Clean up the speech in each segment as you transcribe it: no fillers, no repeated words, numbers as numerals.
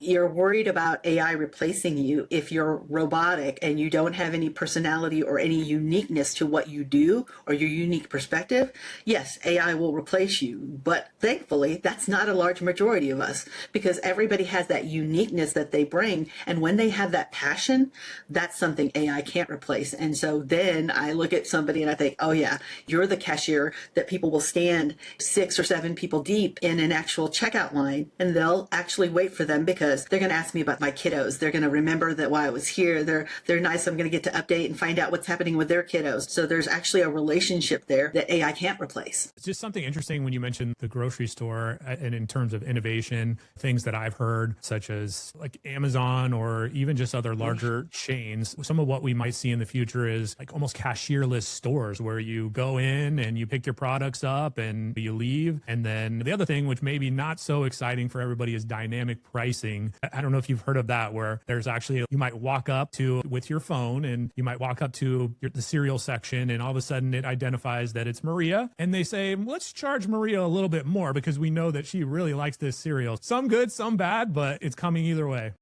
you're worried about AI replacing you if you're robotic and you don't have any personality or any uniqueness to what you do or your unique perspective, yes, AI will replace you. But thankfully, that's not a large majority of us because everybody has that uniqueness that they bring. And when they have that passion, that's something AI can't replace. And so then I look at somebody and I think, oh yeah, you're the cashier that people will stand 6 or 7 people deep in an actual checkout line and they'll actually wait for them because they're going to ask me about my kiddos. They're going to remember that while I was here, they're nice. I'm going to get to update and find out what's happening with their kiddos. So there's actually a relationship there that AI can't replace. It's just something interesting when you mentioned the grocery store and in terms of innovation, things that I've heard, such as like Amazon or even just other larger chains. Some of what we might see in the future is like almost cashierless stores where you go in and you pick your products up and you leave. And then the other thing, which may be not so exciting for everybody, is dynamic pricing. I don't know if you've heard of that, where there's actually, you might walk up to with your phone and you might walk up to the cereal section and all of a sudden it identifies that it's Maria. And they say, let's charge Maria a little bit more because we know that she really likes this cereal. Some good, some bad, but it's coming either way.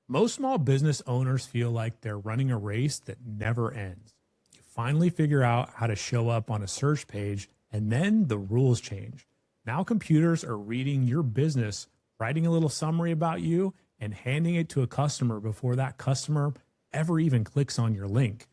Most small business owners feel like they're running a race that never ends. You finally figure out how to show up on a search page and then the rules change. Now computers are reading your business, writing a little summary about you and handing it to a customer before that customer ever even clicks on your link.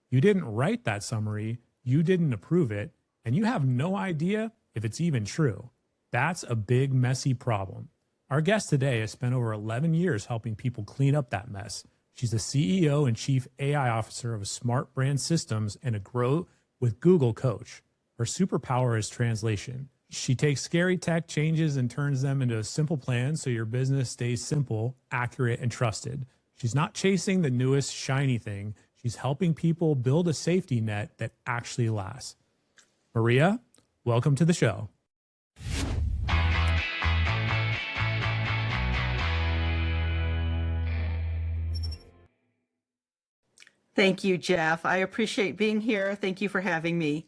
You didn't write that summary, you didn't approve it, and you have no idea if it's even true. That's a big, messy problem. Our guest today has spent over 11 years helping people clean up that mess. She's the CEO and Chief AI Officer of Smart Brand Systems and a Grow with Google coach. Her superpower is translation. She takes scary tech changes and turns them into a simple plan so your business stays simple, accurate, and trusted. She's not chasing the newest shiny thing. She's helping people build a safety net that actually lasts. Maria, welcome to the show. Thank you, Jeff. I appreciate being here. Thank you for having me.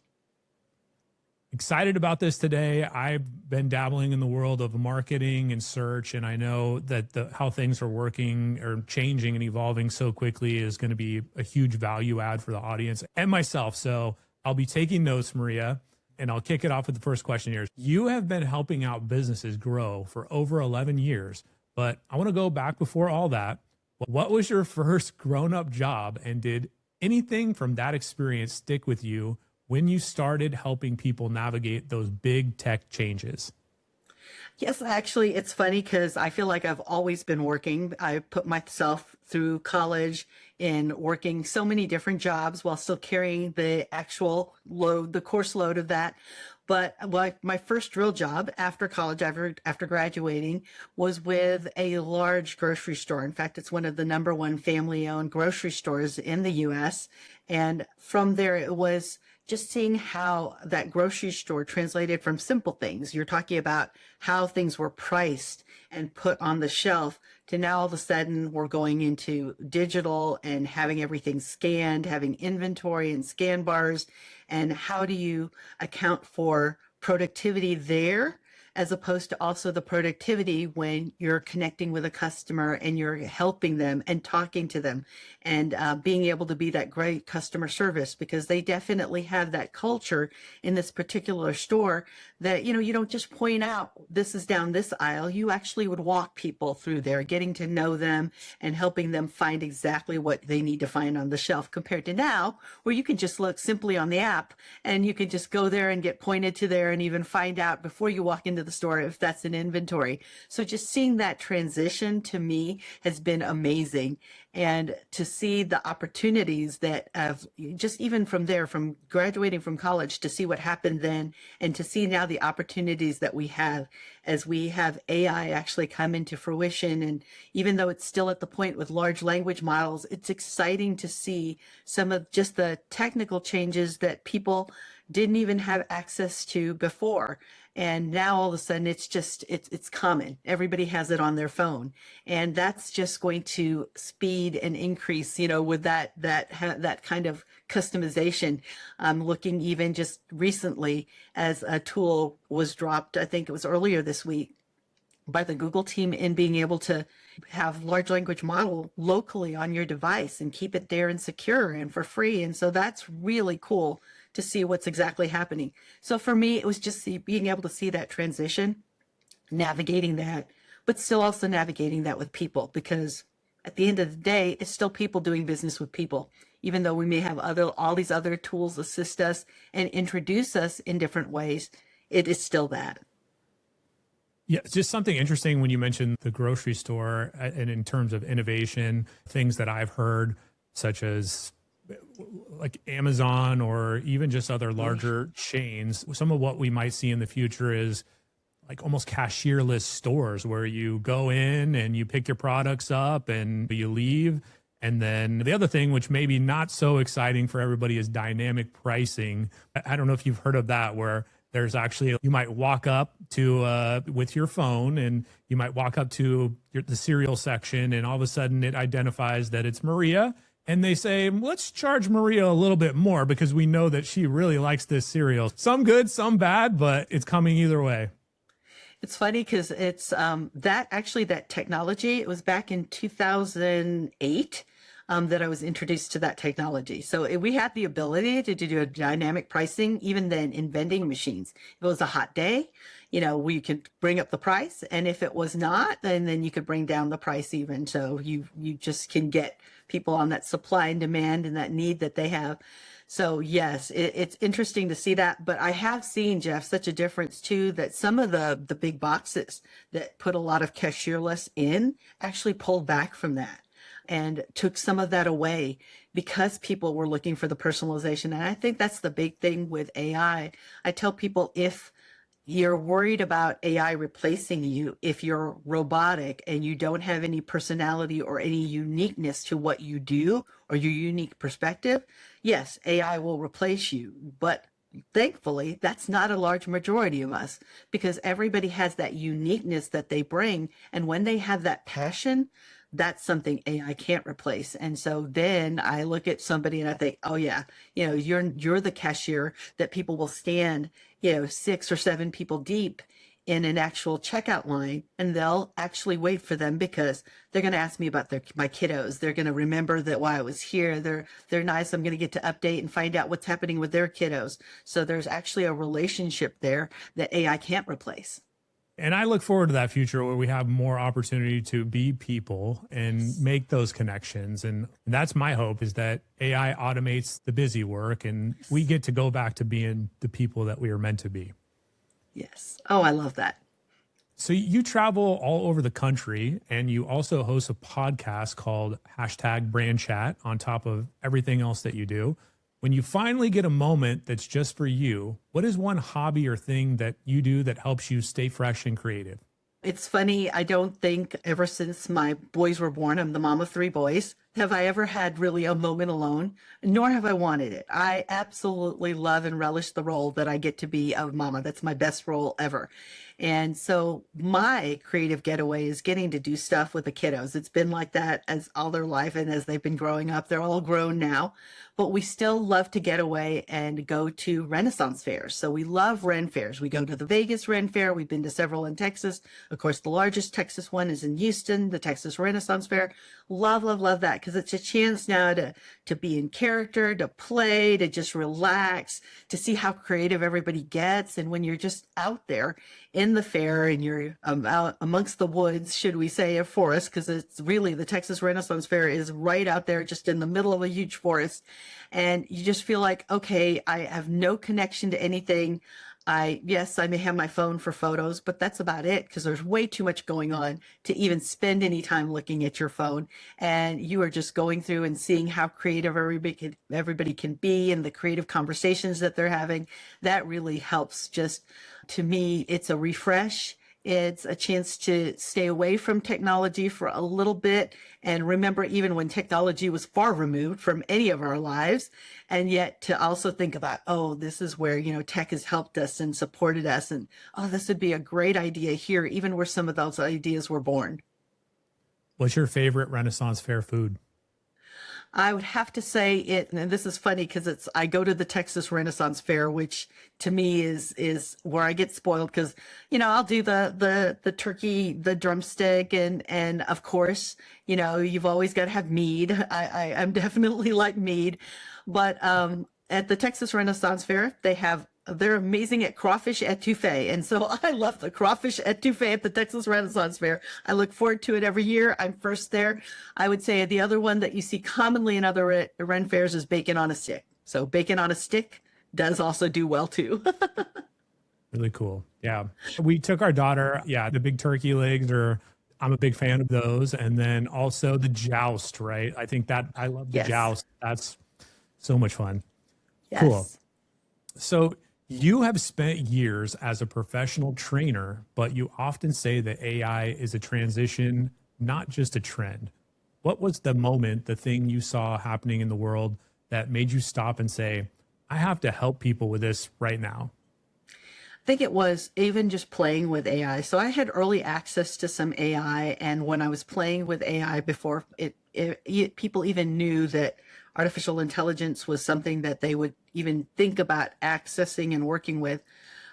Excited about this today. I've been dabbling in the world of marketing and search, and I know that how things are working or changing and evolving so quickly is going to be a huge value add for the audience and myself. So I'll be taking notes, Maria, and I'll kick it off with the first question here. You have been helping out businesses grow for over 11 years, but I want to go back before all that. What was your first grown-up job, and did anything from that experience stick with you when you started helping people navigate those big tech changes? Yes, actually, it's funny because I feel like I've always been working. I put myself through college in working so many different jobs while still carrying the actual load, the course load of that. But like my first real job after college, after graduating, was with a large grocery store. In fact, it's one of the #1 family-owned grocery stores in the U.S. And from there, it was just seeing how that grocery store translated from simple things. You're talking about how things were priced and put on the shelf to now all of a sudden we're going into digital and having everything scanned, having inventory and scan bars. And how do you account for productivity there as opposed to also the productivity when you're connecting with a customer and you're helping them and talking to them and being able to be that great customer service, because they definitely have that culture in this particular store that, you know, you don't just point out this is down this aisle. You actually would walk people through there, getting to know them and helping them find exactly what they need to find on the shelf, compared to now where you can just look simply on the app and you can just go there and get pointed to there and even find out before you walk into the store if that's an inventory. So just seeing that transition to me has been amazing. And to see the opportunities that have just even from there, from graduating from college, to see what happened then and to see now the opportunities that we have as we have AI actually come into fruition. And even though it's still at the point with large language models, it's exciting to see some of just the technical changes that people didn't even have access to before. And now all of a sudden it's common. Everybody has it on their phone. And that's just going to speed and increase, you know, with that kind of customization. I'm looking even just recently as a tool was dropped, I think it was earlier this week, by the Google team in being able to have large language model locally on your device and keep it there and secure and for free. And so that's really cool to see what's exactly happening. So for me, it was just being able to see that transition, navigating that, but still also navigating that with people, because at the end of the day, it's still people doing business with people. Even though we may have all these other tools assist us and introduce us in different ways, it is still that. Yeah, it's just something interesting when you mentioned the grocery store and in terms of innovation, things that I've heard, such as like Amazon or even just other larger chains. Some of what we might see in the future is like almost cashierless stores where you go in and you pick your products up and you leave. And then the other thing, which may be not so exciting for everybody, is dynamic pricing. I don't know if you've heard of that, where there's actually, you might walk up to with your phone and you might walk up to the cereal section and all of a sudden it identifies that it's Maria. And they say, let's charge Maria a little bit more because we know that she really likes this cereal. Some good, some bad, but it's coming either way. It's funny because it's that technology, it was back in 2008 that I was introduced to that technology. So we had the ability to do a dynamic pricing, even then in vending machines. If it was a hot day, we could bring up the price. And if it was not, then you could bring down the price even. So you just can get people on that supply and demand and that need that they have. So yes, it's interesting to see that, but I have seen, Jeff, such a difference too, that some of the big boxes that put a lot of cashierless in actually pulled back from that and took some of that away because people were looking for the personalization. And I think that's the big thing with AI. I tell people, if you're worried about AI replacing you, if you're robotic and you don't have any personality or any uniqueness to what you do or your unique perspective, yes, AI will replace you. But thankfully, that's not a large majority of us, because everybody has that uniqueness that they bring. And when they have that passion, that's something AI can't replace. And so then I look at somebody and I think, oh yeah, you're the cashier that people will stand, 6 or 7 people deep in an actual checkout line, and they'll actually wait for them because they're going to ask me about my kiddos. They're going to remember that while I was here, they're nice. I'm going to get to update and find out what's happening with their kiddos. So there's actually a relationship there that AI can't replace. And I look forward to that future where we have more opportunity to be people and make those connections. And that's my hope, is that AI automates the busy work and we get to go back to being the people that we are meant to be. Yes. Oh, I love that. So you travel all over the country and you also host a podcast called #BrandChat on top of everything else that you do. When you finally get a moment that's just for you, what is one hobby or thing that you do that helps you stay fresh and creative? It's funny, I don't think ever since my boys were born, I'm the mom of 3 boys, have I ever had really a moment alone, nor have I wanted it. I absolutely love and relish the role that I get to be of mama. That's my best role ever. And so my creative getaway is getting to do stuff with the kiddos. It's been like that as all their life. And as they've been growing up, they're all grown now, but we still love to get away and go to Renaissance fairs. So we love Ren fairs. We go to the Vegas Ren Fair. We've been to several in Texas. Of course, the largest Texas one is in Houston, the Texas Renaissance Fair. Love, love, love that, because it's a chance now to be in character, to play, to just relax, to see how creative everybody gets. And when you're just out there in the fair and you're out amongst the woods, should we say, a forest, because it's really, the Texas Renaissance Fair is right out there just in the middle of a huge forest. And you just feel like, okay, I have no connection to anything. Yes, I may have my phone for photos, but that's about it, because there's way too much going on to even spend any time looking at your phone. And you are just going through and seeing how creative everybody can be and the creative conversations that they're having. That really helps. Just, to me, it's a refresh. It's a chance to stay away from technology for a little bit and remember even when technology was far removed from any of our lives, and yet to also think about, oh, this is where, tech has helped us and supported us. And, oh, this would be a great idea here, even where some of those ideas were born. What's your favorite Renaissance Fair food? I would have to say it, and this is funny because I go to the Texas Renaissance Fair, which to me is where I get spoiled because, I'll do the turkey, the drumstick, and of course, you've always got to have mead. I'm definitely like mead, but at the Texas Renaissance Fair, they're amazing at crawfish etouffee. And so I love the crawfish etouffee at the Texas Renaissance Fair. I look forward to it every year. I'm first there. I would say the other one that you see commonly in other Ren fairs is bacon on a stick. So bacon on a stick does also do well too. Really cool. Yeah. We took our daughter, the big turkey legs, or I'm a big fan of those. And then also the joust, right? I think that I love the Yes. joust. That's so much fun. Yes. Cool. So you have spent years as a professional trainer, but you often say that AI is a transition, not just a trend. What was the moment, the thing you saw happening in the world that made you stop and say, I have to help people with this right now? I think it was even just playing with AI. So I had early access to some AI, and when I was playing with AI before people even knew that artificial intelligence was something that they would even think about accessing and working with,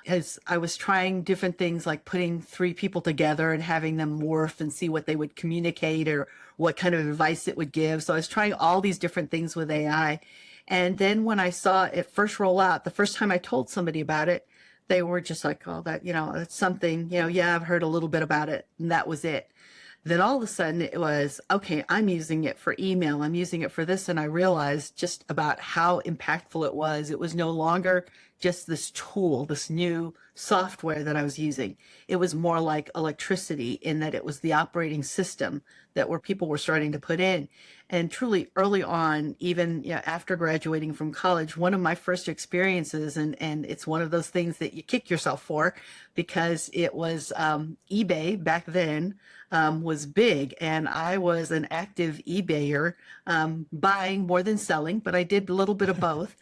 as I was trying different things like putting three people together and having them morph and see what they would communicate or what kind of advice it would give. So I was trying all these different things with AI. And then when I saw it first roll out, the first time I told somebody about it, they were just like, oh, that, it's something, yeah, I've heard a little bit about it. And that was it. Then all of a sudden it was, okay, I'm using it for email. I'm using it for this. And I realized just about how impactful it was. It was no longer just this tool, this new software that I was using. It was more like electricity in that it was the operating system that where people were starting to put in. And truly early on, even after graduating from college, one of my first experiences, and it's one of those things that you kick yourself for because it was eBay back then was big. And I was an active eBayer, buying more than selling, but I did a little bit of both.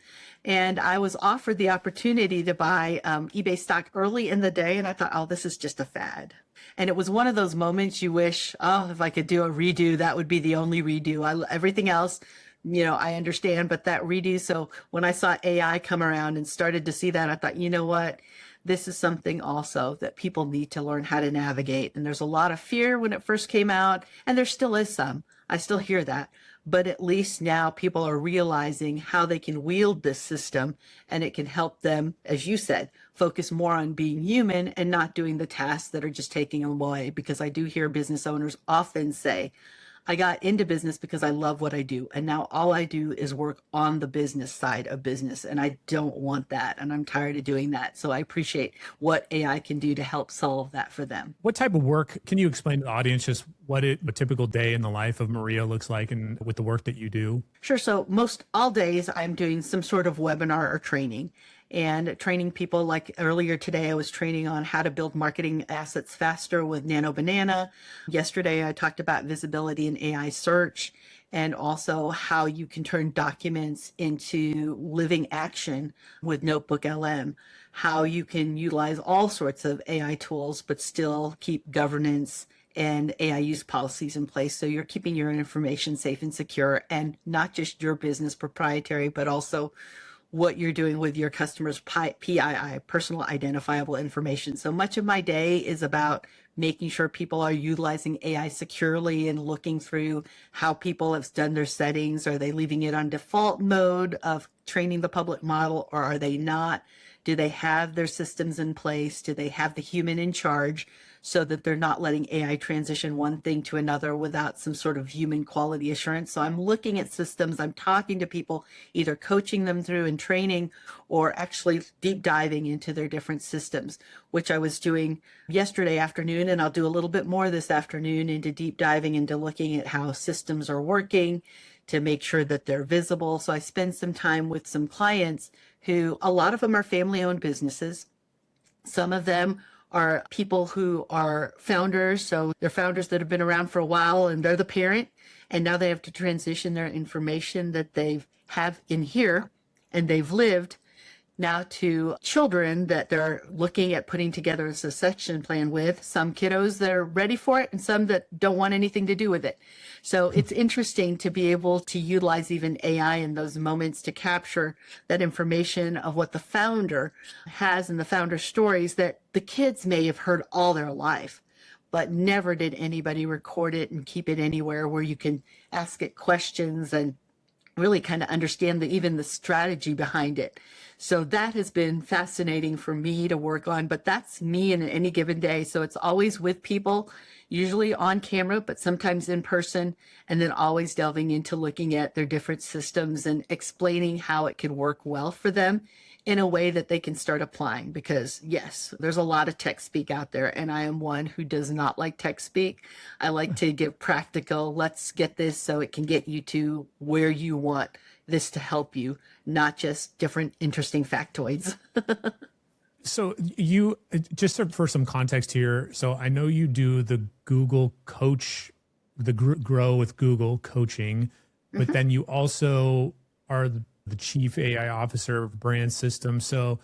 And I was offered the opportunity to buy eBay stock early in the day. And I thought, oh, this is just a fad. And it was one of those moments you wish, oh, if I could do a redo, that would be the only redo. Everything else, I understand, but that redo. So when I saw AI come around and started to see that, I thought, you know what? This is something also that people need to learn how to navigate. And there's a lot of fear when it first came out, and there still is some. I still hear that. But at least now people are realizing how they can wield this system, and it can help them, as you said, focus more on being human and not doing the tasks that are just taking them away. Because I do hear business owners often say, I got into business because I love what I do. And now all I do is work on the business side of business. And I don't want that. And I'm tired of doing that. So I appreciate what AI can do to help solve that for them. What type of work, can you explain to the audience just what a typical day in the life of Maria looks like and with the work that you do? Sure. So most all days I'm doing some sort of webinar or training. And training people, like earlier today, I was training on how to build marketing assets faster with Nano Banana. Yesterday, I talked about visibility in AI search and also how you can turn documents into living action with Notebook LM, how you can utilize all sorts of AI tools, but still keep governance and AI use policies in place. So you're keeping your information safe and secure, and not just your business proprietary, but also what you're doing with your customers' PII, personal identifiable information. So much of my day is about making sure people are utilizing AI securely and looking through how people have done their settings. Are they leaving it on default mode of training the public model, or are they not? Do they have their systems in place? Do they have the human in charge so that they're not letting AI transition one thing to another without some sort of human quality assurance? So I'm looking at systems, I'm talking to people, either coaching them through and training or actually deep diving into their different systems, which I was doing yesterday afternoon. And I'll do a little bit more this afternoon into deep diving into looking at how systems are working to make sure that they're visible. So I spend some time with some clients who, a lot of them are family-owned businesses. Some of them are people who are founders. So they're founders that have been around for a while and they're the parent. And now they have to transition their information that they have in here and they've lived now to children that they're looking at putting together a succession plan with, some kiddos that are ready for it and some that don't want anything to do with it. So it's interesting to be able to utilize even AI in those moments to capture that information of what the founder has in the founder stories that the kids may have heard all their life, but never did anybody record it and keep it anywhere where you can ask it questions and really kind of understand even the strategy behind it. So that has been fascinating for me to work on, but that's me in any given day. So it's always with people, usually on camera, but sometimes in person, and then always delving into looking at their different systems and explaining how it could work well for them in a way that they can start applying. Because yes, there's a lot of tech speak out there, and I am one who does not like tech speak. I like to get practical. Let's get this so it can get you to where you want this to help you, not just different interesting factoids. So you, just for some context here, so I know you do the Google coach, the Grow with Google coaching, but then you also are the chief AI officer of brand systems. So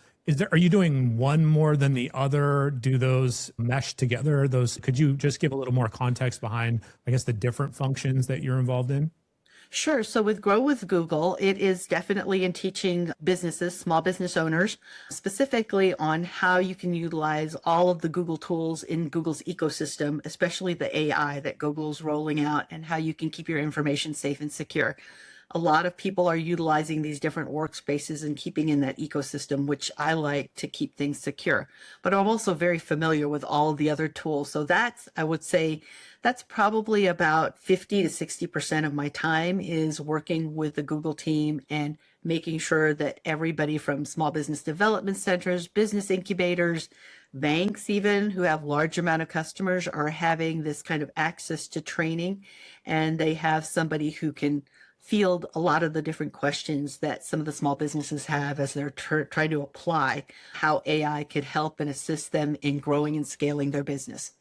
are you doing one more than the other? Do those mesh together? Could you just give a little more context behind, I guess, the different functions that you're involved in? Sure. So with Grow with Google, it is definitely in teaching businesses, small business owners, specifically on how you can utilize all of the Google tools in Google's ecosystem, especially the AI that Google's rolling out, and how you can keep your information safe and secure. A lot of people are utilizing these different workspaces and keeping in that ecosystem, which I like to keep things secure. But I'm also very familiar with all of the other tools. So I would say, that's probably about 50 to 60% of my time is working with the Google team and making sure that everybody from small business development centers, business incubators, banks even who have large amount of customers are having this kind of access to training, and they have somebody who can field a lot of the different questions that some of the small businesses have as they're trying to apply how AI could help and assist them in growing and scaling their business.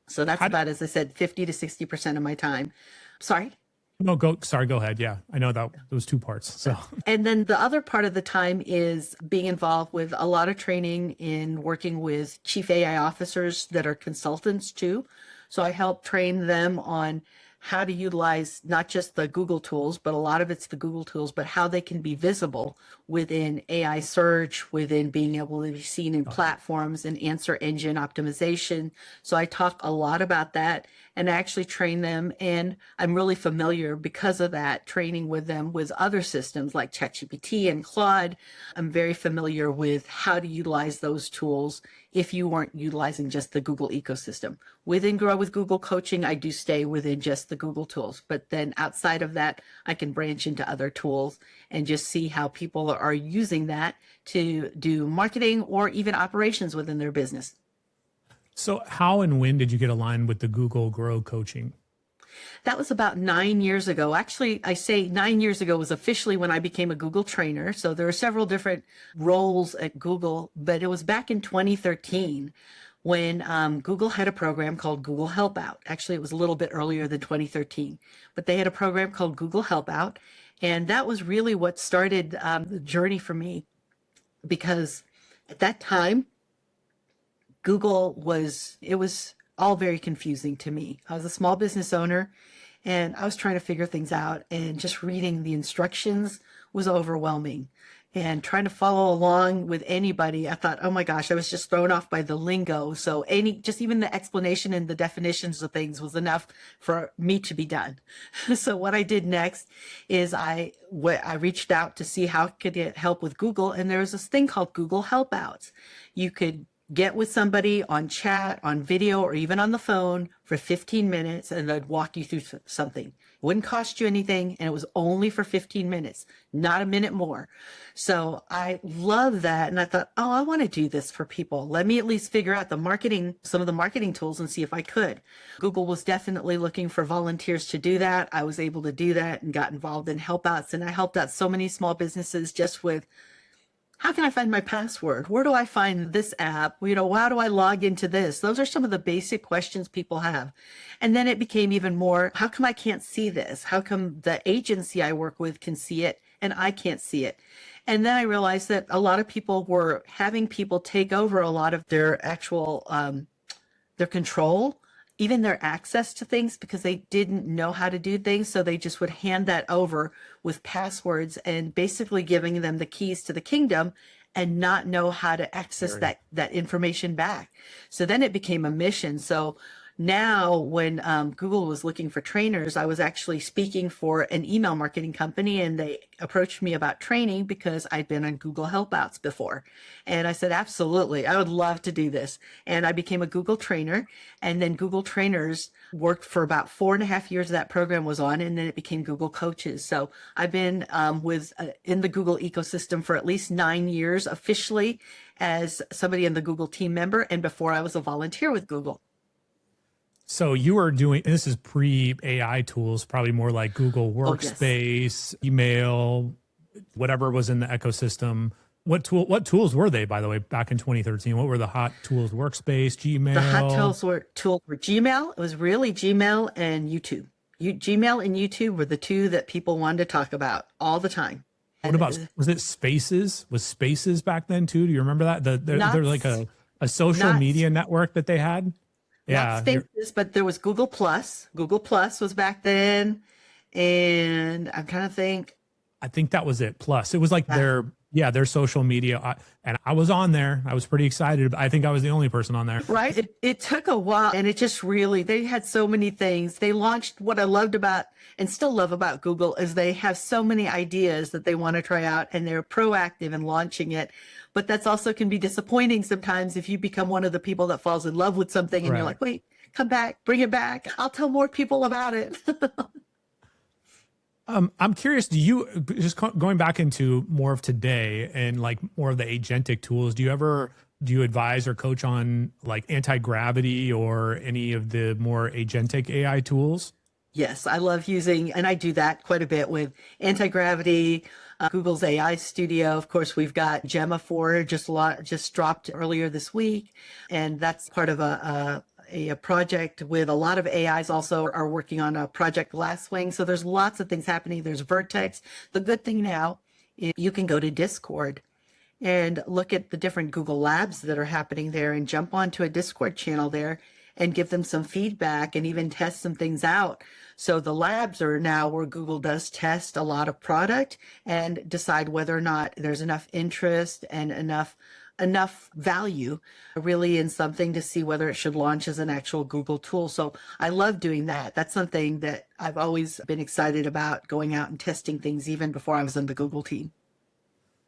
So that's about, as I said, 50 to 60% of my time. Sorry? No, go ahead. Yeah, I know that those two parts. So, and then the other part of the time is being involved with a lot of training in working with chief AI officers that are consultants too. So I help train them on how to utilize not just the Google tools, but a lot of it's the Google tools, but how they can be visible within AI search, within being able to be seen in platforms and answer engine optimization. So I talk a lot about that and actually train them. And I'm really familiar because of that, training with them with other systems like ChatGPT and Claude. I'm very familiar with how to utilize those tools if you weren't utilizing just the Google ecosystem. Within Grow with Google coaching, I do stay within just the Google tools. But then outside of that, I can branch into other tools and just see how people are using that to do marketing or even operations within their business. So how and when did you get aligned with the Google Grow coaching? That was about 9 years ago. Actually, I say 9 years ago was officially when I became a Google trainer. So there are several different roles at Google, but it was back in 2013 when Google had a program called Google Help Out. Actually, it was a little bit earlier than 2013, but they had a program called Google Help Out. And that was really what started the journey for me, because at that time, it was all very confusing to me. I was a small business owner and I was trying to figure things out, and just reading the instructions was overwhelming. And trying to follow along with anybody, I thought, oh my gosh, I was just thrown off by the lingo. So just even the explanation and the definitions of things was enough for me to be done. So what I did next is I reached out to see how I could get help with Google. And there was this thing called Google Help Outs. You could get with somebody on chat, on video, or even on the phone for 15 minutes, and they'd walk you through something. It wouldn't cost you anything, and it was only for 15 minutes, not a minute more. So I love that, and I thought, oh, I want to do this for people. Let me at least figure out some of the marketing tools and see if I could. Google was definitely looking for volunteers to do that. I was able to do that and got involved in help outs, and I helped out so many small businesses just with, how can I find my password? Where do I find this app? How do I log into this? Those are some of the basic questions people have. And then it became even more, how come I can't see this? How come the agency I work with can see it and I can't see it? And then I realized that a lot of people were having people take over a lot of their actual their control, even their access to things, because they didn't know how to do things. So they just would hand that over with passwords and basically giving them the keys to the kingdom and not know how to access that information back. So then it became a mission. So now when Google was looking for trainers, I was actually speaking for an email marketing company, and they approached me about training because I'd been on Google Helpouts before. And I said, absolutely, I would love to do this. And I became a Google trainer, and then Google trainers worked for about 4.5 years that program was on, and then it became Google coaches. So I've been in the Google ecosystem for at least 9 years officially as somebody in the Google team member, and before I was a volunteer with Google. So you were doing, this is pre-AI tools, probably more like Google Workspace, email, whatever was in the ecosystem. What tools were they, by the way, back in 2013? What were the hot tools? Workspace, Gmail? The hot tools were Gmail. It was really Gmail and YouTube. Gmail and YouTube were the two that people wanted to talk about all the time. What about, was it Spaces? Was Spaces back then too? Do you remember that? They're like a social media network that they had? Not Spaces, but there was Google Plus. Google Plus was back then. And I'm trying to think. I think that was it. Plus, it was like their social media. And I was on there. I was pretty excited. I think I was the only person on there. Right. It took a while, and it just really, they had so many things. They launched, what I loved about and still love about Google is they have so many ideas that they want to try out, and they're proactive in launching it. But that's also can be disappointing sometimes if you become one of the people that falls in love with something and you're like, wait, come back, bring it back. I'll tell more people about it. I'm curious, do you, just going back into more of today and like more of the agentic tools, do you advise or coach on like anti-gravity or any of the more agentic AI tools? Yes, I love using, and I do that quite a bit with anti-gravity, Google's AI Studio. Of course, we've got Gemma 4 just dropped earlier this week, and that's part of a project with a lot of AIs also are working on a project Glasswing. So there's lots of things happening. There's Vertex. The good thing now is you can go to Discord and look at the different Google Labs that are happening there and jump onto a Discord channel there and give them some feedback and even test some things out. So the labs are now where Google does test a lot of product and decide whether or not there's enough interest and enough value really in something to see whether it should launch as an actual Google tool. So I love doing that. That's something that I've always been excited about, going out and testing things even before I was in the Google team.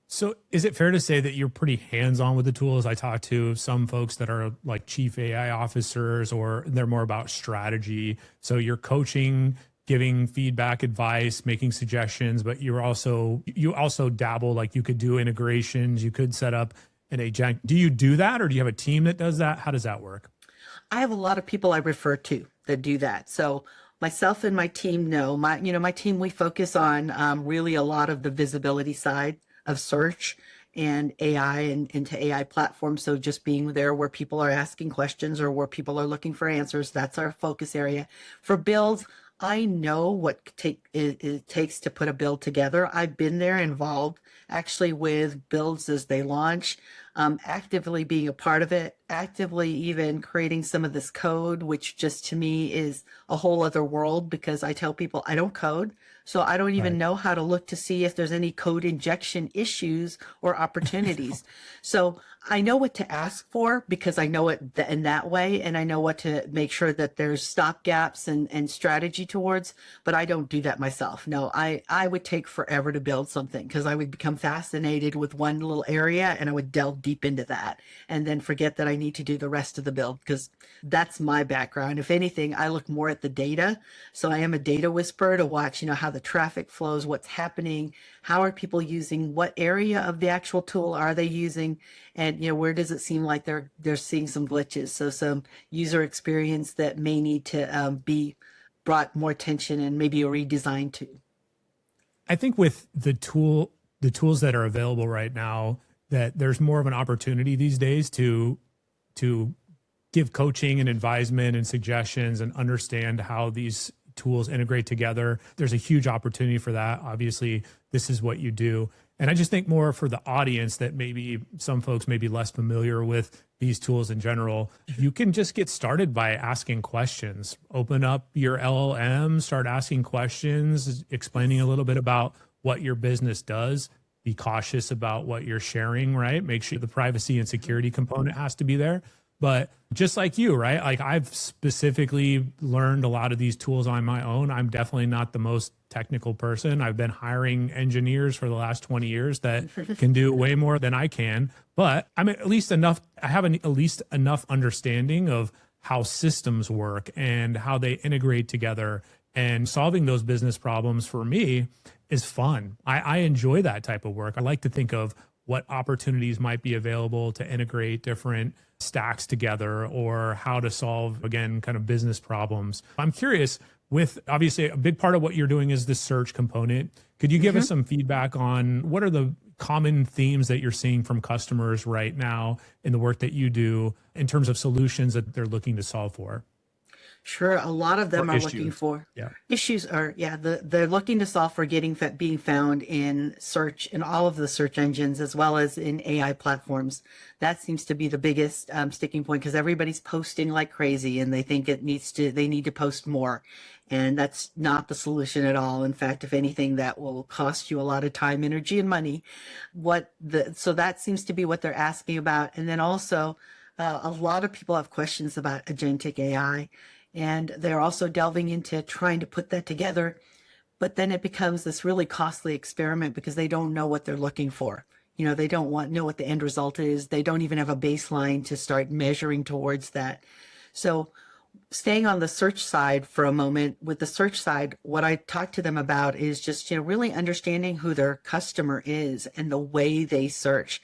So is it fair to say that you're pretty hands-on with the tools? I talk to some folks that are like chief AI officers, or they're more about strategy. So you're coaching, giving feedback, advice, making suggestions, but you also dabble, like you could do integrations, you could set up an agent. Do you do that, or do you have a team that does that? How does that work? I have a lot of people I refer to that do that. So myself and my team my team, we focus on really a lot of the visibility side of search and AI and into AI platforms. So just being there where people are asking questions or where people are looking for answers, that's our focus area. For builds, I know what it takes to put a build together. I've been there involved actually with builds as they launch, actively being a part of it, actively even creating some of this code, which just to me is a whole other world, because I tell people I don't code. So I don't even know how to look to see if there's any code injection issues or opportunities. So I know what to ask for because I know it in that way, and I know what to make sure that there's stop gaps and strategy towards, but I don't do that myself. No, I would take forever to build something because I would become fascinated with one little area and I would delve deep into that and then forget that I need to do the rest of the build, because that's my background. If anything, I look more at the data. So I am a data whisperer to watch, how the traffic flows, what's happening, how are people using, what area of the actual tool are they using, and where does it seem like they're seeing some glitches, so some user experience that may need to be brought more attention and maybe a redesign to. I think with the tools that are available right now, that there's more of an opportunity these days to give coaching and advisement and suggestions and understand how these tools integrate together. There's a huge opportunity for that. Obviously, this is what you do. And I just think more for the audience that maybe some folks may be less familiar with these tools in general, you can just get started by asking questions. Open up your LLM, start asking questions, explaining a little bit about what your business does. Be cautious about what you're sharing, right? Make sure the privacy and security component has to be there. But just like you, right? Like I've specifically learned a lot of these tools on my own. I'm definitely not the most technical person. I've been hiring engineers for the last 20 years that can do way more than I can. But I'm at least enough, I have at least enough understanding of how systems work and how they integrate together. And solving those business problems for me is fun. I enjoy that type of work. I like to think of what opportunities might be available to integrate different stacks together or how to solve, again, kind of business problems. I'm curious, with obviously a big part of what you're doing is the search component. Could you give us some feedback on what are the common themes that you're seeing from customers right now in the work that you do in terms of solutions that they're looking to solve for? Sure. A lot of them Or are issues. looking for Yeah. issues are, they're looking to solve for being found in search, in all of the search engines, as well as in AI platforms. That seems to be the biggest sticking point because everybody's posting like crazy and they think they need to post more. And that's not the solution at all. In fact, if anything, that will cost you a lot of time, energy, and money. So that seems to be what they're asking about. And then also, a lot of people have questions about agentic AI. And they're also delving into trying to put that together. But then it becomes this really costly experiment because they don't know what they're looking for. They don't know what the end result is. They don't even have a baseline to start measuring towards that. So staying on the search side for a moment, with the search side, what I talk to them about is just, really understanding who their customer is and the way they search.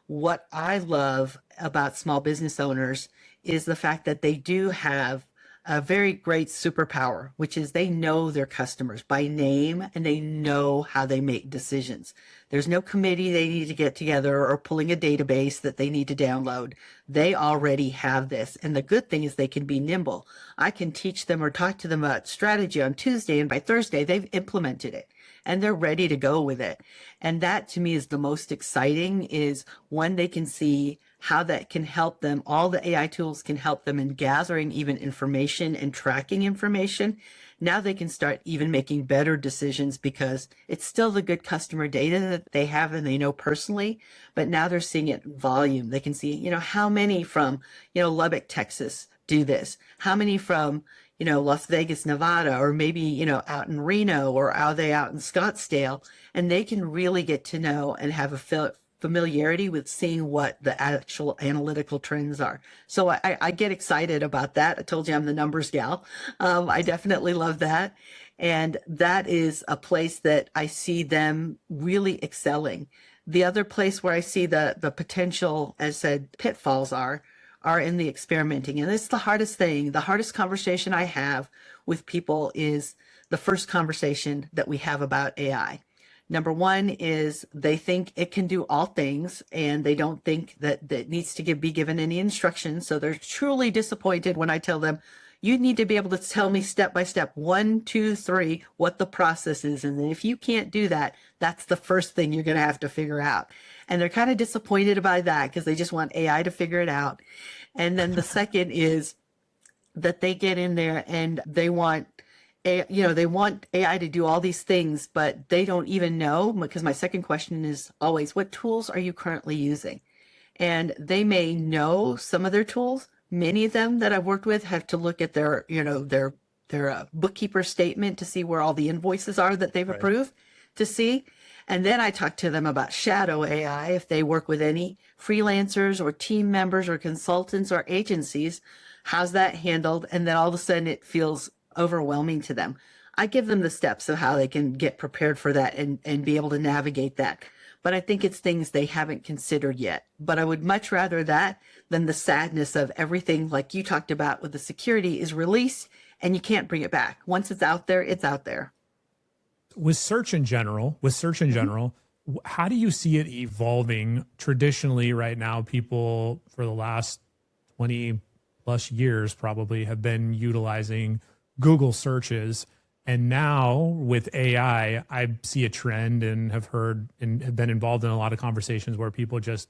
What I love about small business owners is the fact that they do have a very great superpower, which is they know their customers by name and they know how they make decisions. There's no committee they need to get together or pulling a database that they need to download. They already have this. And the good thing is they can be nimble. I can teach them or talk to them about strategy on Tuesday, and by Thursday, they've implemented it and they're ready to go with it. And that to me is the most exciting, is when they can see how that can help them. All the AI tools can help them in gathering even information and tracking information. Now they can start even making better decisions because it's still the good customer data that they have and they know personally, but now they're seeing it in volume. They can see, how many from, Lubbock, Texas do this, how many from, Las Vegas, Nevada, or maybe, out in Reno, or are they out in Scottsdale? And they can really get to know and have a familiarity with seeing what the actual analytical trends are. So I get excited about that. I told you I'm the numbers gal. I definitely love that. And that is a place that I see them really excelling. The other place where I see the potential, as said, pitfalls are in the experimenting. And it's the hardest thing. The hardest conversation I have with people is the first conversation that we have about AI. Number one is they think it can do all things, and they don't think that needs to be given any instructions. So they're truly disappointed when I tell them, you need to be able to tell me step by step, 1, 2, 3, what the process is. And then if you can't do that, that's the first thing you're going to have to figure out. And they're kind of disappointed by that because they just want AI to figure it out. And then the second is that they get in there and they want they want AI to do all these things, but they don't even know, because my second question is always, what tools are you currently using? And they may know some of their tools. Many of them that I've worked with have to look at their bookkeeper statement to see where all the invoices are that they've approved to see. And then I talk to them about shadow AI, if they work with any freelancers or team members or consultants or agencies, how's that handled? And then all of a sudden it feels overwhelming to them. I give them the steps of how they can get prepared for that and be able to navigate that. But I think it's things they haven't considered yet. But I would much rather that than the sadness of everything, like you talked about with the security, is released and you can't bring it back. Once it's out there, it's out there. With search in general, how do you see it evolving? Traditionally, right now, people for the last 20 plus years probably have been utilizing Google searches. And now with AI, I see a trend and have heard and have been involved in a lot of conversations where people just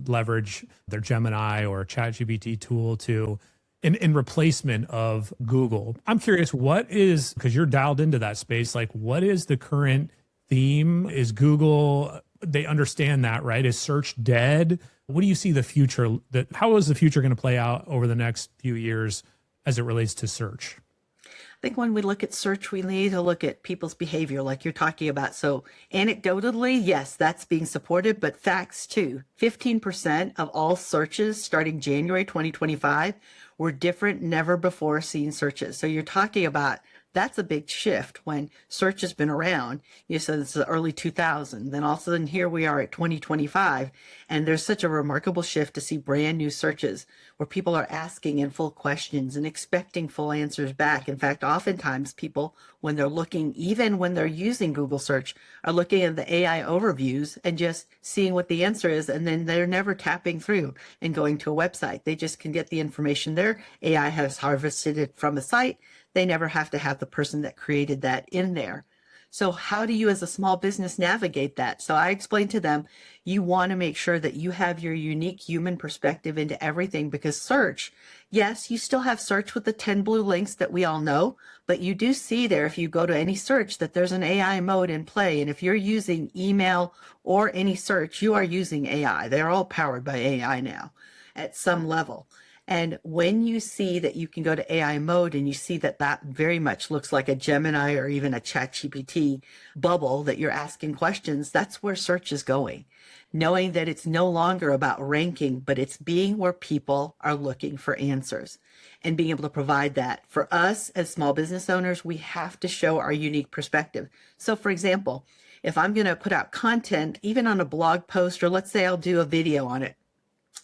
leverage their Gemini or ChatGPT tool to in replacement of Google. I'm curious, what is, because you're dialed into that space, like what is the current theme? Is Google, they understand that, right? Is search dead? What do you see the future, that how is the future going to play out over the next few years as it relates to search? I think when we look at search, we need to look at people's behavior, like you're talking about. So, anecdotally, yes, that's being supported, but facts too. 15% of all searches starting January 2025 were different, never before seen searches. So, you're talking about that's a big shift when search has been around. You said it's the early 2000s. Then all of a sudden here we are at 2025. And there's such a remarkable shift to see brand new searches where people are asking in full questions and expecting full answers back. In fact, oftentimes people, when they're looking, even when they're using Google search, are looking at the AI overviews and just seeing what the answer is. And then they're never tapping through and going to a website. They just can get the information there. AI has harvested it from a site. They never have to have the person that created that in there. So how do you as a small business navigate that? So I explained to them, you want to make sure that you have your unique human perspective into everything, because search, yes, you still have search with the 10 blue links that we all know, but you do see there, if you go to any search, that there's an AI mode in play. And if you're using email or any search, you are using AI. They're all powered by AI now at some level. And when you see that you can go to AI mode and you see that that very much looks like a Gemini or even a ChatGPT bubble that you're asking questions, that's where search is going. Knowing that it's no longer about ranking, but it's being where people are looking for answers and being able to provide that. For us as small business owners, we have to show our unique perspective. So for example, if I'm going to put out content, even on a blog post, or let's say I'll do a video on it,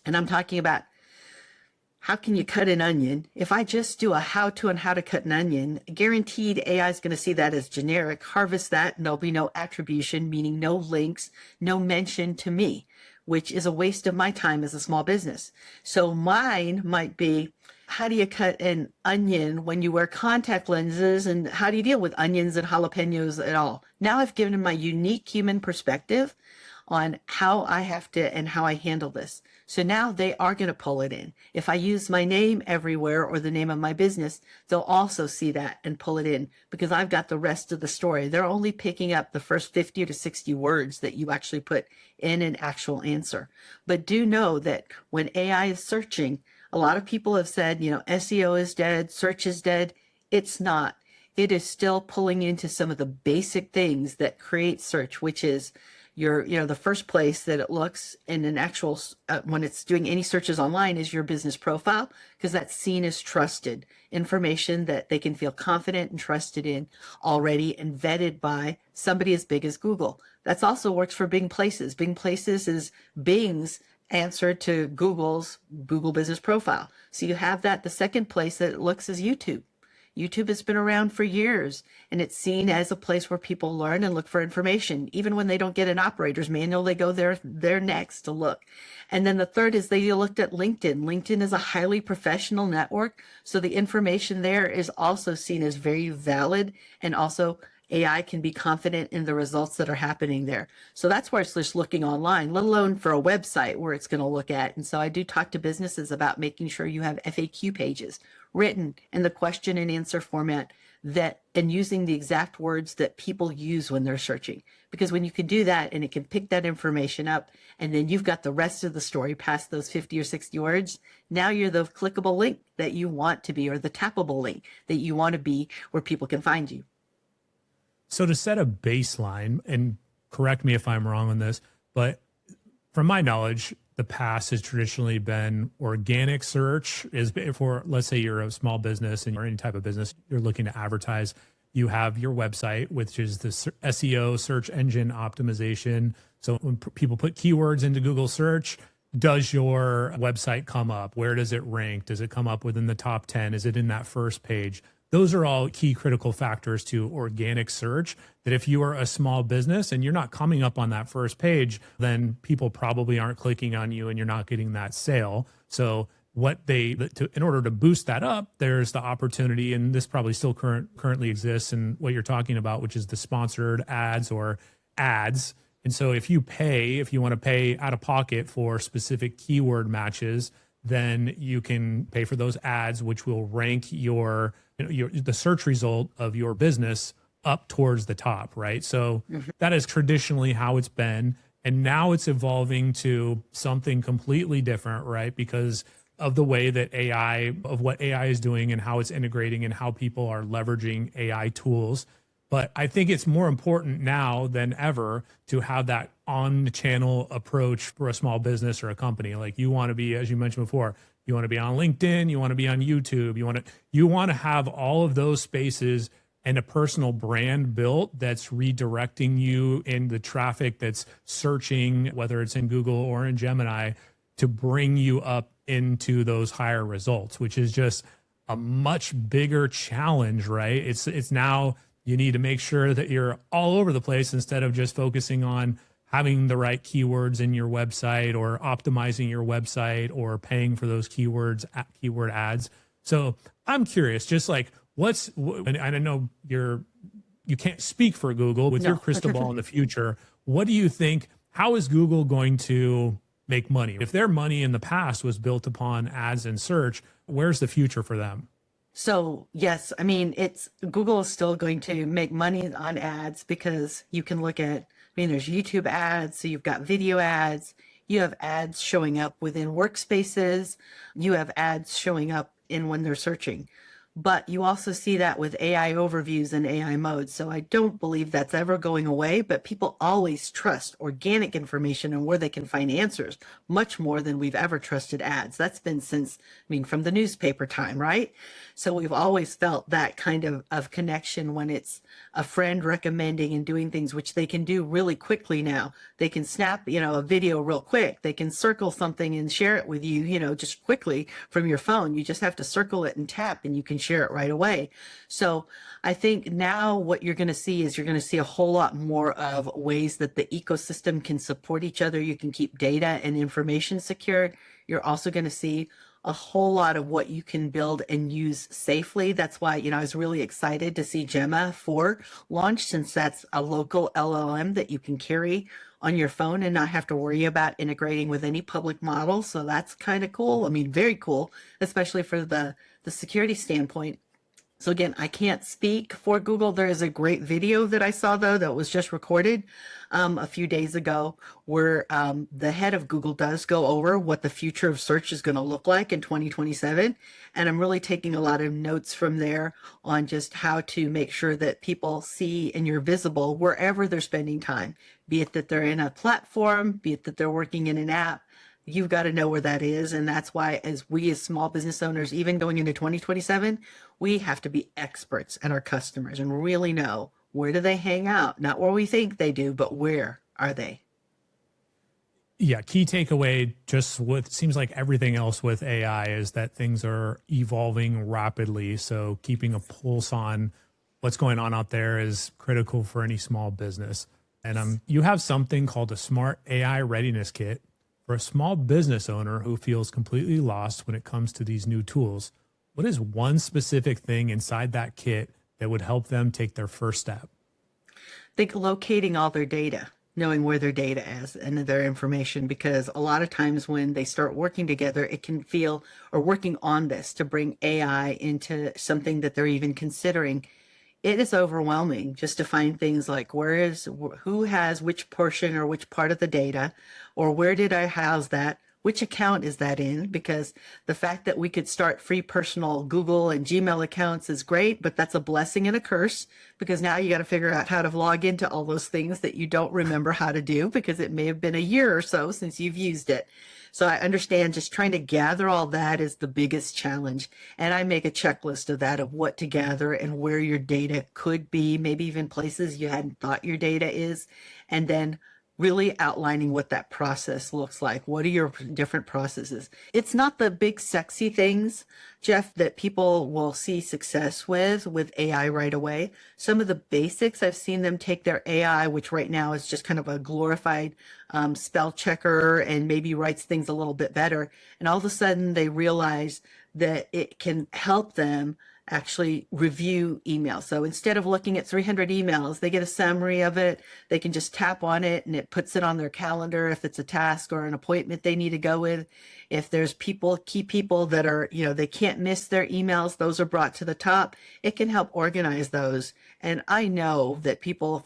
and I'm talking about how can you cut an onion? If I just do a how-to on how to cut an onion, guaranteed AI is going to see that as generic, harvest that, and there'll be no attribution, meaning no links, no mention to me, which is a waste of my time as a small business. So mine might be, how do you cut an onion when you wear contact lenses, and how do you deal with onions and jalapenos at all? Now I've given them my unique human perspective on how I have to and how I handle this. So now they are going to pull it in. If I use my name everywhere or the name of my business, they'll also see that and pull it in because I've got the rest of the story. They're only picking up the first 50 to 60 words that you actually put in an actual answer. But do know that when AI is searching, a lot of people have said, SEO is dead, search is dead. It's not. It is still pulling into some of the basic things that create search, which is the first place that it looks in an actual, when it's doing any searches online, is your business profile, because that's seen as trusted information that they can feel confident and trusted in already and vetted by somebody as big as Google. That's also works for Bing Places. Bing Places is Bing's answer to Google's Google business profile. So you have that. The second place that it looks is YouTube. YouTube has been around for years, and it's seen as a place where people learn and look for information. Even when they don't get an operator's manual, they go there next to look. And then the third is they looked at LinkedIn. LinkedIn is a highly professional network, so the information there is also seen as very valid, and also AI can be confident in the results that are happening there. So that's where it's just looking online, let alone for a website where it's going to look at. And so I do talk to businesses about making sure you have FAQ pages written in the question and answer format and using the exact words that people use when they're searching. Because when you can do that and it can pick that information up, and then you've got the rest of the story past those 50 or 60 words, now you're the clickable link that you want to be, or the tappable link that you want to be, where people can find you. So to set a baseline, and correct me if I'm wrong on this, but from my knowledge, the past has traditionally been organic search. Is for, let's say you're a small business and you're any type of business, you're looking to advertise. You have your website, which is the SEO, search engine optimization. So when people put keywords into Google search, does your website come up? Where does it rank? Does it come up within the top 10? Is it in that first page? Those are all key critical factors to organic search, that if you are a small business and you're not coming up on that first page, then people probably aren't clicking on you and you're not getting that sale. So in order to boost that up, there's the opportunity, and this probably still currently exists, and what you're talking about, which is the sponsored ads or ads. And so if you want to pay out of pocket for specific keyword matches, then you can pay for those ads, which will rank the search result of your business up towards the top, right? So that is traditionally how it's been. And now it's evolving to something completely different, right? Because of the way that what AI is doing and how it's integrating and how people are leveraging AI tools. But I think it's more important now than ever to have that on-channel approach for a small business or a company. Like, you want to be, as you mentioned before, you want to be on LinkedIn, you want to be on YouTube, you want to have all of those spaces and a personal brand built that's redirecting you in the traffic that's searching, whether it's in Google or in Gemini, to bring you up into those higher results, which is just a much bigger challenge, right? It's now you need to make sure that you're all over the place instead of just focusing on having the right keywords in your website or optimizing your website or paying for those keyword ads. So I'm curious, just like and I know you can't speak for Google with your crystal ball in the future. What do you think? How is Google going to make money? If their money in the past was built upon ads and search, where's the future for them? So yes, I mean, Google is still going to make money on ads, because you can look at, there's YouTube ads, so you've got video ads, you have ads showing up within workspaces, you have ads showing up when they're searching. But you also see that with AI overviews and AI modes. So I don't believe that's ever going away, but people always trust organic information and where they can find answers much more than we've ever trusted ads. That's been since, from the newspaper time, right? So we've always felt that kind of connection when it's a friend recommending and doing things, which they can do really quickly now. They can snap, a video real quick. They can circle something and share it with you, just quickly from your phone. You just have to circle it and tap, and you can share it right away. So I think now what you're going to see is a whole lot more of ways that the ecosystem can support each other. You can keep data and information secured. You're also going to see a whole lot of what you can build and use safely. That's why, I was really excited to see Gemma 4 launch, since that's a local LLM that you can carry on your phone and not have to worry about integrating with any public model. So that's kind of cool. Very cool, especially for the security standpoint. So again, I can't speak for Google. There is a great video that I saw, though, that was just recorded a few days ago, where the head of Google does go over what the future of search is going to look like in 2027. And I'm really taking a lot of notes from there on just how to make sure that people see and you're visible wherever they're spending time, be it that they're in a platform, be it that they're working in an app. You've got to know where that is. And that's why, as small business owners, even going into 2027, we have to be experts at our customers and really know, where do they hang out? Not where we think they do, but where are they? Yeah, key takeaway, just with seems like everything else with AI, is that things are evolving rapidly. So keeping a pulse on what's going on out there is critical for any small business. And you have something called a Smart AI Readiness Kit for a small business owner who feels completely lost when it comes to these new tools. What is one specific thing inside that kit that would help them take their first step? I think locating all their data, knowing where their data is and their information, because a lot of times when they start working together, it can feel, or working on this to bring AI into something that they're even considering, it is overwhelming just to find things like who has which portion or which part of the data, or where did I house that? Which account is that in? Because the fact that we could start free personal Google and Gmail accounts is great, but that's a blessing and a curse, because now you got to figure out how to log into all those things that you don't remember how to do, because it may have been a year or so since you've used it. So I understand just trying to gather all that is the biggest challenge. And I make a checklist of that, of what to gather and where your data could be, maybe even places you hadn't thought your data is. And then really outlining what that process looks like. What are your different processes? It's not the big sexy things, Jeff, that people will see success with AI right away. Some of the basics, I've seen them take their AI, which right now is just kind of a glorified spell checker and maybe writes things a little bit better. And all of a sudden they realize that it can help them actually review emails. So instead of looking at 300 emails, they get a summary of it. They can just tap on it and it puts it on their calendar if it's a task or an appointment they need to go with. If there's key people that are, they can't miss their emails, those are brought to the top. It can help organize those. And I know that people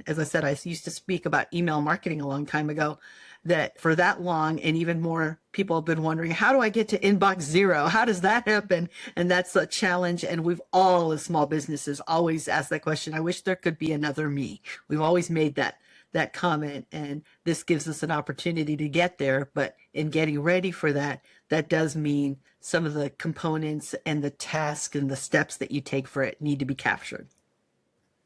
as I said, I used to speak about email marketing a long time ago, that for that long and even more, people have been wondering, how do I get to inbox zero? How does that happen? And that's a challenge. And we've all, as small businesses, always asked that question. I wish there could be another me. We've always made that comment, and this gives us an opportunity to get there. But in getting ready for that, that does mean some of the components and the tasks and the steps that you take for it need to be captured.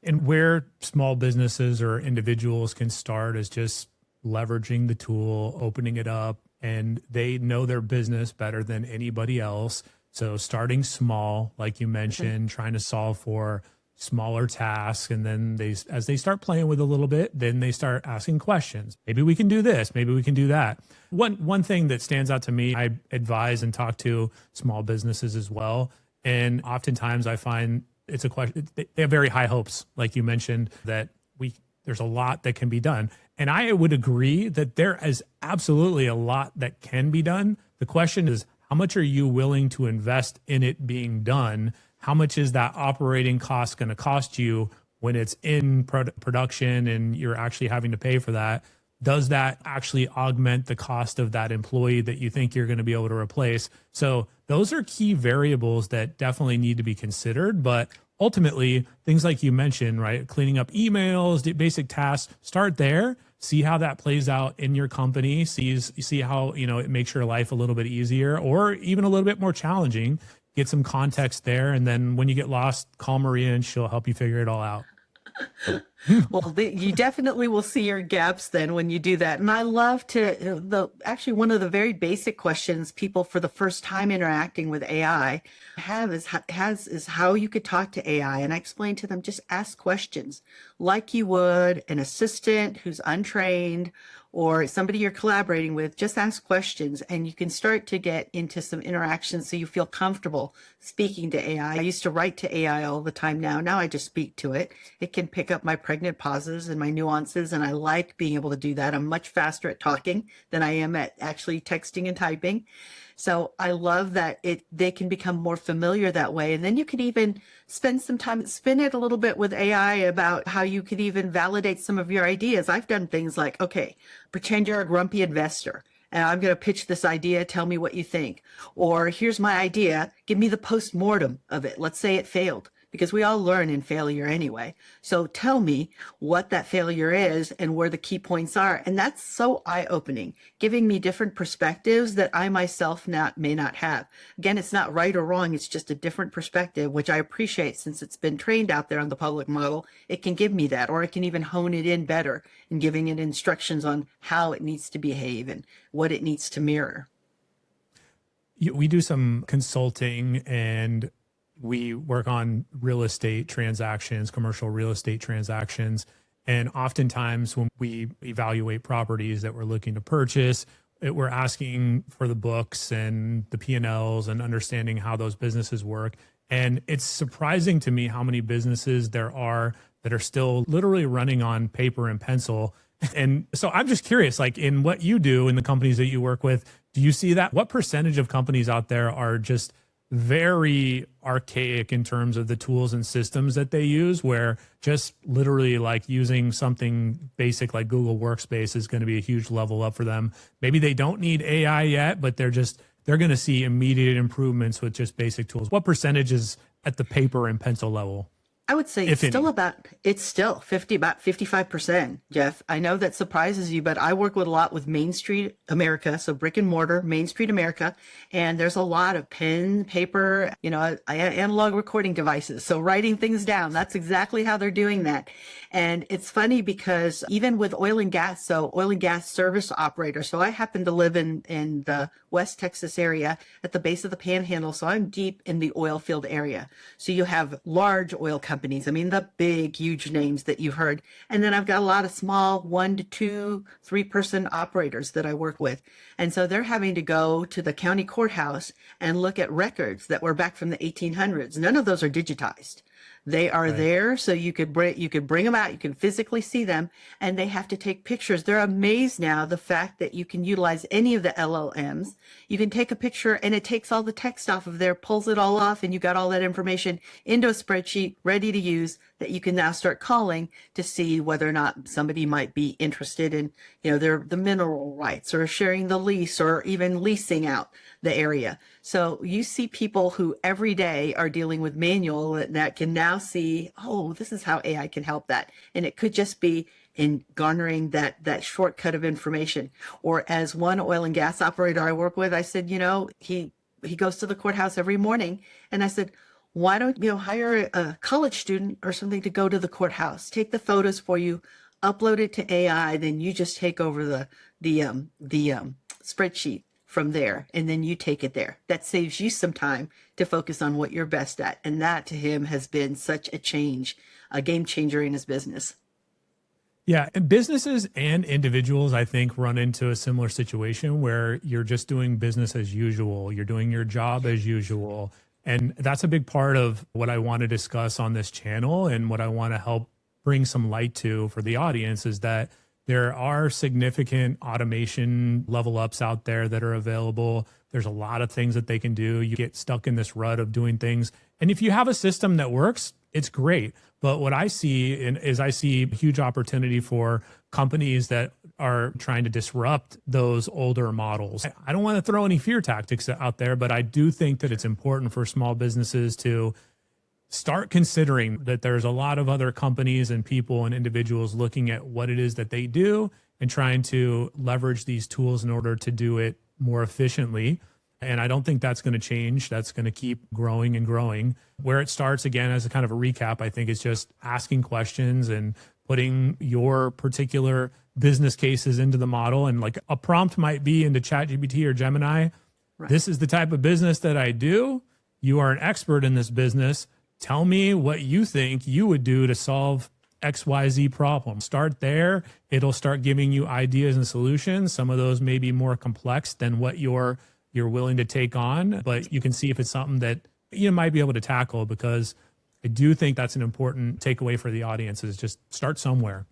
And where small businesses or individuals can start is just leveraging the tool, opening it up, and they know their business better than anybody else. So starting small, like you mentioned, trying to solve for smaller tasks. And then as they start playing with a little bit, then they start asking questions. Maybe we can do this. Maybe we can do that. One thing that stands out to me, I advise and talk to small businesses as well. And oftentimes I find it's a question, they have very high hopes, like you mentioned, that there's a lot that can be done. And I would agree that there is absolutely a lot that can be done. The question is, how much are you willing to invest in it being done? How much is that operating cost going to cost you when it's in production and you're actually having to pay for that? Does that actually augment the cost of that employee that you think you're going to be able to replace? So those are key variables that definitely need to be considered. But ultimately, things like you mentioned, right? Cleaning up emails, the basic tasks, start there. See how that plays out in your company. See how, it makes your life a little bit easier or even a little bit more challenging. Get some context there. And then when you get lost, call Maria and she'll help you figure it all out. Well, you definitely will see your gaps then when you do that. And I love actually one of the very basic questions people for the first time interacting with AI have is how you could talk to AI. And I explain to them, just ask questions like you would an assistant who's untrained or somebody you're collaborating with. Just ask questions and you can start to get into some interaction so you feel comfortable speaking to AI. I used to write to AI all the time. Now I just speak to it. It can pick up my pregnant pauses and my nuances, and I like being able to do that. I'm much faster at talking than I am at actually texting and typing. So I love that they can become more familiar that way. And then you can even spend some time, spin it a little bit with AI about how you could even validate some of your ideas. I've done things like, okay, pretend you're a grumpy investor and I'm going to pitch this idea. Tell me what you think. Or here's my idea. Give me the post-mortem of it. Let's say it failed, because we all learn in failure anyway. So tell me what that failure is and where the key points are. And that's so eye-opening, giving me different perspectives that I myself may not have. Again, it's not right or wrong. It's just a different perspective, which I appreciate since it's been trained out there on the public model. It can give me that, or it can even hone it in better in giving it instructions on how it needs to behave and what it needs to mirror. We do some consulting and we work on real estate transactions, commercial real estate transactions. And oftentimes when we evaluate properties that we're looking to purchase, we're asking for the books and the P&Ls and understanding how those businesses work. And it's surprising to me how many businesses there are that are still literally running on paper and pencil. And so I'm just curious, like in what you do in the companies that you work with, do you see that? What percentage of companies out there are just very archaic in terms of the tools and systems that they use, where just literally like using something basic like Google Workspace is going to be a huge level up for them? Maybe they don't need AI yet, but they're going to see immediate improvements with just basic tools. What percentage is at the paper and pencil level? I would say if any? it's still 50, about 55%, Jeff. I know that surprises you, but I work with a lot with Main Street America. So brick and mortar, Main Street America. And there's a lot of pen, paper, analog recording devices. So writing things down, that's exactly how they're doing that. And it's funny because even with oil and gas, so oil and gas service operator. So I happen to live in the West Texas area at the base of the Panhandle. So I'm deep in the oil field area. So you have large oil companies. I mean, the big, huge names that you've heard. And then I've got a lot of small 1 to 2, 3-person operators that I work with. And so they're having to go to the county courthouse and look at records that were back from the 1800s. None of those are digitized. They are there, so you could bring them out, you can physically see them, and they have to take pictures. They're amazed now the fact that you can utilize any of the LLMs. You can take a picture and it takes all the text off of there, pulls it all off, and you got all that information into a spreadsheet ready to use that you can now start calling to see whether or not somebody might be interested in, the mineral rights or sharing the lease or even leasing out the area. So you see people who every day are dealing with manual that can now see, oh, this is how AI can help that. And it could just be in garnering that shortcut of information. Or as one oil and gas operator I work with, I said, he goes to the courthouse every morning. And I said, why don't you hire a college student or something to go to the courthouse, take the photos for you, upload it to AI, then you just take over the spreadsheet from there, and then you take it there. That saves you some time to focus on what you're best at. And that to him has been such a change, a game changer in his business. Yeah, and businesses and individuals, I think, run into a similar situation where you're just doing business as usual. You're doing your job as usual. And that's a big part of what I want to discuss on this channel and what I want to help bring some light to for the audience is that there are significant automation level ups out there that are available. There's a lot of things that they can do. You get stuck in this rut of doing things. And if you have a system that works, it's great. But what I see is I see huge opportunity for companies that are trying to disrupt those older models. I don't want to throw any fear tactics out there, but I do think that it's important for small businesses to start considering that there's a lot of other companies and people and individuals looking at what it is that they do and trying to leverage these tools in order to do it more efficiently. And I don't think that's going to change. That's going to keep growing and growing. Where it starts, again, as a kind of a recap, I think is just asking questions and putting your particular business cases into the model. And like a prompt might be into ChatGPT or Gemini. Right. This is the type of business that I do. You are an expert in this business. Tell me what you think you would do to solve XYZ problem. Start there. It'll start giving you ideas and solutions. Some of those may be more complex than what you're willing to take on, but you can see if it's something that you might be able to tackle, because I do think that's an important takeaway for the audience is just start somewhere.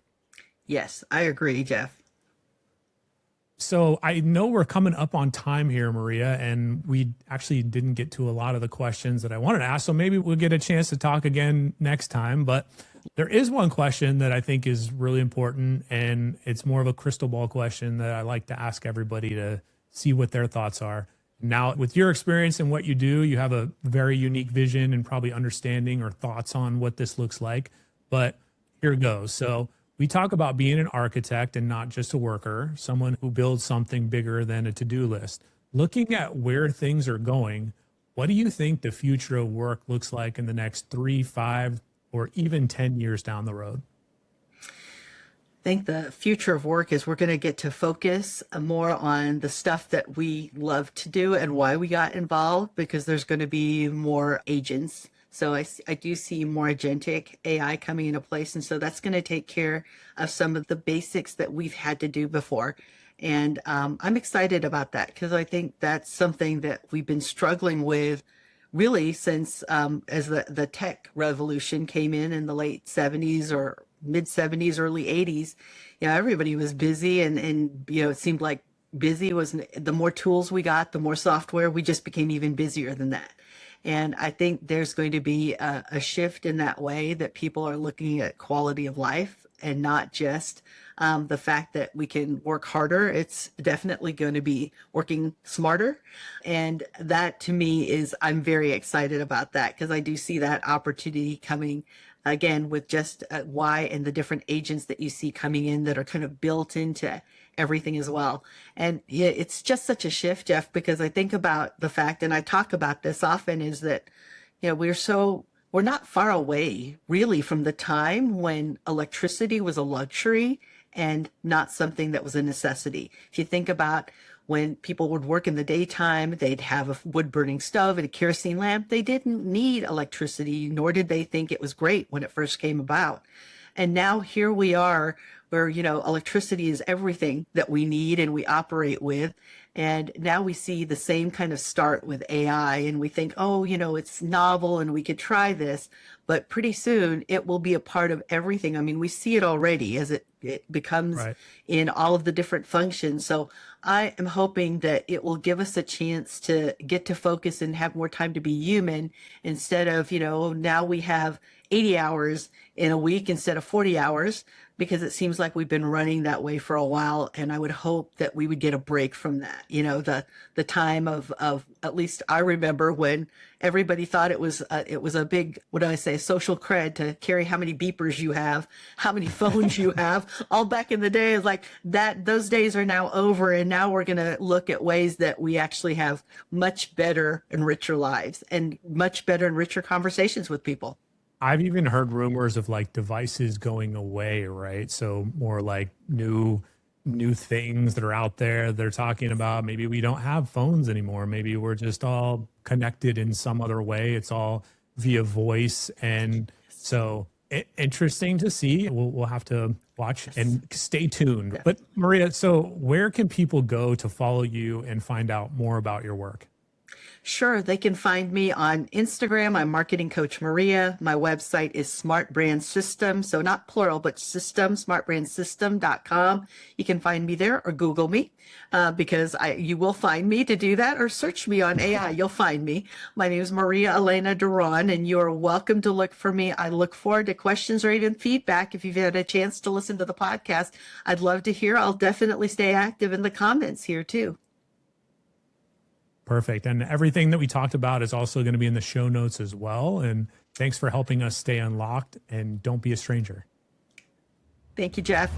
Yes, I agree, Jeff. So I know we're coming up on time here, Maria, and we actually didn't get to a lot of the questions that I wanted to ask. So maybe we'll get a chance to talk again next time. But there is one question that I think is really important, and it's more of a crystal ball question that I like to ask everybody to see what their thoughts are. Now, with your experience and what you do, you have a very unique vision and probably understanding or thoughts on what this looks like. But here it goes. So we talk about being an architect and not just a worker, someone who builds something bigger than a to-do list. Looking at where things are going, what do you think the future of work looks like in the next 3, 5, or even 10 years down the road? I think the future of work is we're going to get to focus more on the stuff that we love to do and why we got involved, because there's going to be more agents. So I do see more agentic AI coming into place. And so that's going to take care of some of the basics that we've had to do before. And I'm excited about that because I think that's something that we've been struggling with really since as the tech revolution came in the late 70s or mid 70s, early 80s. Everybody was busy and it seemed like busy was the more tools we got, the more software, we just became even busier than that. And I think there's going to be a shift in that way, that people are looking at quality of life and not just the fact that we can work harder. It's definitely going to be working smarter. And that to me I'm very excited about that because I do see that opportunity coming again, with just why and the different agents that you see coming in that are kind of built into everything as well. And yeah, it's just such a shift, Jeff, because I think about the fact, and I talk about this often, is that, we're not far away really from the time when electricity was a luxury and not something that was a necessity. If you think about when people would work in the daytime, they'd have a wood burning stove and a kerosene lamp. They didn't need electricity, nor did they think it was great when it first came about. And now here we are where, electricity is everything that we need and we operate with. And now we see the same kind of start with AI, and we think, oh, it's novel and we could try this, but pretty soon it will be a part of everything. I mean, we see it already as it becomes Right. in all of the different functions. So I am hoping that it will give us a chance to get to focus and have more time to be human instead of, now we have 80 hours in a week instead of 40 hours, because it seems like we've been running that way for a while. And I would hope that we would get a break from that. The time of at least I remember when everybody thought it was a big, what do I say, social cred to carry how many beepers you have, how many phones you have. All back in the day is like that. Those days are now over. And now we're going to look at ways that we actually have much better and richer lives and much better and richer conversations with people. I've even heard rumors of like devices going away, right? So more like new things that are out there. They're talking about maybe we don't have phones anymore. Maybe we're just all connected in some other way. It's all via voice. And so interesting to see. We'll have to watch and stay tuned. Yeah. But Maria, so where can people go to follow you and find out more about your work? Sure. They can find me on Instagram. I'm Marketing Coach Maria. My website is Smart Brand System. So not plural, but system, smartbrandsystem.com. You can find me there or Google me because you will find me to do that, or search me on AI. You'll find me. My name is Maria Elena Duron, and you are welcome to look for me. I look forward to questions or even feedback. If you've had a chance to listen to the podcast, I'd love to hear. I'll definitely stay active in the comments here too. Perfect. And everything that we talked about is also going to be in the show notes as well. And thanks for helping us stay unlocked, and don't be a stranger. Thank you, Jeff.